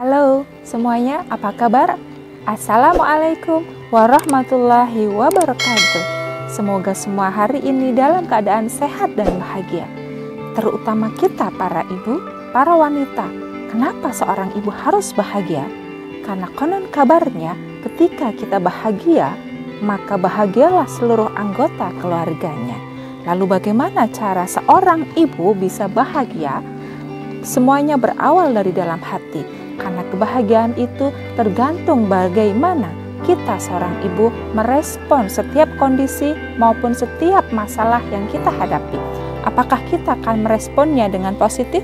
Halo semuanya, apa kabar? Assalamualaikum warahmatullahi wabarakatuh. Semoga semua hari ini dalam keadaan sehat dan bahagia. Terutama kita para ibu, para wanita. Kenapa seorang ibu harus bahagia? Karena konon kabarnya ketika kita bahagia, maka bahagialah seluruh anggota keluarganya. Lalu bagaimana cara seorang ibu bisa bahagia? Semuanya berawal dari dalam hati. Karena kebahagiaan itu tergantung bagaimana kita seorang ibu merespon setiap kondisi maupun setiap masalah yang kita hadapi. Apakah kita akan meresponnya dengan positif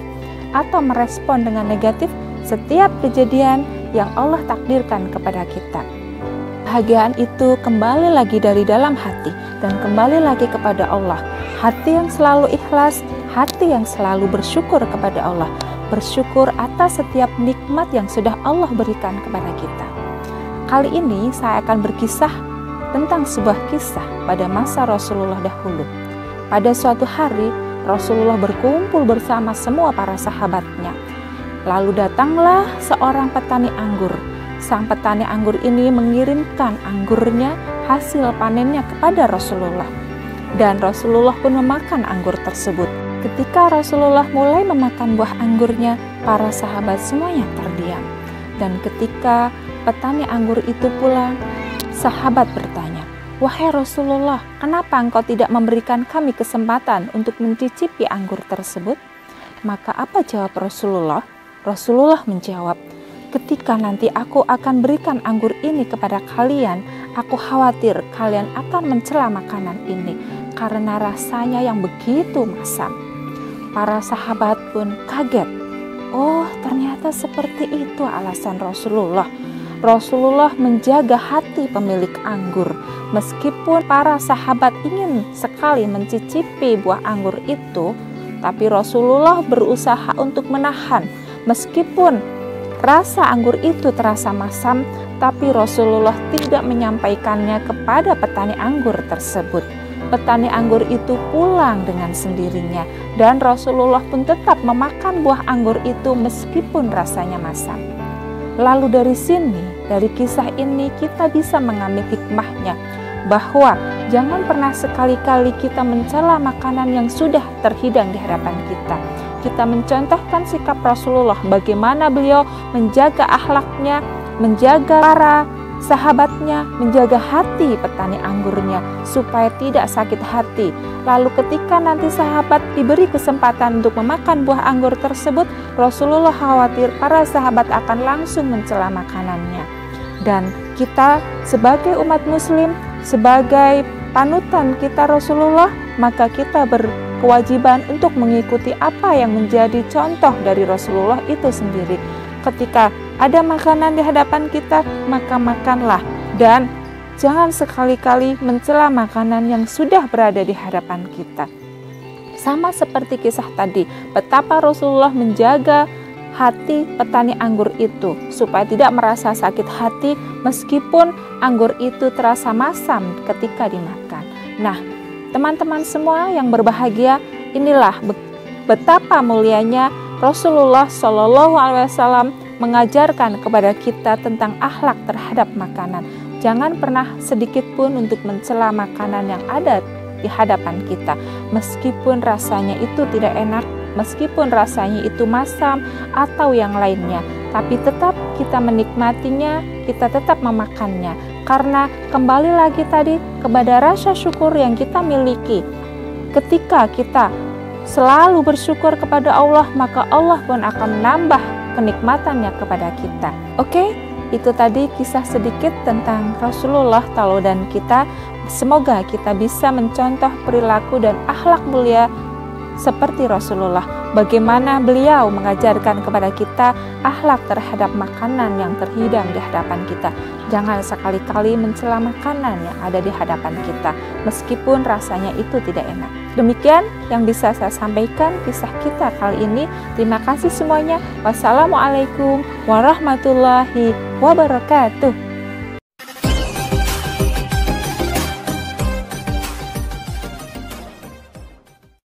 atau merespon dengan negatif setiap kejadian yang Allah takdirkan kepada kita. Kebahagiaan itu kembali lagi dari dalam hati dan kembali lagi kepada Allah. Hati yang selalu ikhlas, hati yang selalu bersyukur kepada Allah. Bersyukur atas setiap nikmat yang sudah Allah berikan kepada kita. Kali ini saya akan berkisah tentang sebuah kisah pada masa Rasulullah dahulu. Pada suatu hari Rasulullah berkumpul bersama semua para sahabatnya. Lalu datanglah seorang petani anggur. Sang petani anggur ini mengirimkan anggurnya, hasil panennya kepada Rasulullah. Dan Rasulullah pun memakan anggur tersebut. Ketika Rasulullah mulai memakan buah anggurnya, para sahabat semuanya terdiam. Dan ketika petani anggur itu pulang, sahabat bertanya, "Wahai Rasulullah, kenapa engkau tidak memberikan kami kesempatan untuk mencicipi anggur tersebut?" Maka apa jawab Rasulullah? Rasulullah menjawab, "Ketika nanti aku akan berikan anggur ini kepada kalian, aku khawatir kalian akan mencela makanan ini karena rasanya yang begitu masam." Para sahabat pun kaget. Oh, ternyata seperti itu alasan Rasulullah. Rasulullah menjaga hati pemilik anggur. Meskipun para sahabat ingin sekali mencicipi buah anggur itu, tapi Rasulullah berusaha untuk menahan. Meskipun rasa anggur itu terasa masam, tapi Rasulullah tidak menyampaikannya kepada petani anggur tersebut. Petani anggur itu pulang dengan sendirinya dan Rasulullah pun tetap memakan buah anggur itu meskipun rasanya masam. Lalu dari sini, dari kisah ini kita bisa mengambil hikmahnya bahwa jangan pernah sekali-kali kita mencela makanan yang sudah terhidang di hadapan kita. Kita mencontohkan sikap Rasulullah, bagaimana beliau menjaga akhlaknya, menjaga para sahabatnya, menjaga hati petani anggurnya supaya tidak sakit hati. Lalu ketika nanti sahabat diberi kesempatan untuk memakan buah anggur tersebut, Rasulullah khawatir para sahabat akan langsung mencela makanannya. Dan kita sebagai umat muslim, sebagai panutan kita Rasulullah, maka kita berkewajiban untuk mengikuti apa yang menjadi contoh dari Rasulullah itu sendiri. Ketika ada makanan di hadapan kita, maka makanlah. Dan jangan sekali-kali mencela makanan yang sudah berada di hadapan kita. Sama seperti kisah tadi, betapa Rasulullah menjaga hati petani anggur itu supaya tidak merasa sakit hati meskipun anggur itu terasa masam ketika dimakan. Nah, teman-teman semua yang berbahagia, inilah betapa mulianya Rasulullah SAW mengajarkan kepada kita tentang akhlak terhadap makanan. Jangan pernah sedikit pun untuk mencela makanan yang ada di hadapan kita. Meskipun rasanya itu tidak enak, meskipun rasanya itu masam atau yang lainnya, tapi tetap kita menikmatinya, kita tetap memakannya. Karena kembali lagi tadi kepada rasa syukur yang kita miliki. Ketika kita selalu bersyukur kepada Allah, maka Allah pun akan menambah kenikmatannya kepada kita. Oke, itu tadi kisah sedikit tentang Rasulullah tauladan kita. Semoga kita bisa mencontoh perilaku dan akhlak mulia seperti Rasulullah. Bagaimana beliau mengajarkan kepada kita akhlak terhadap makanan yang terhidang di hadapan kita. Jangan sekali-kali mencela makanan yang ada di hadapan kita, meskipun rasanya itu tidak enak. Demikian yang bisa saya sampaikan kisah kita kali ini. Terima kasih semuanya. Wassalamualaikum warahmatullahi wabarakatuh.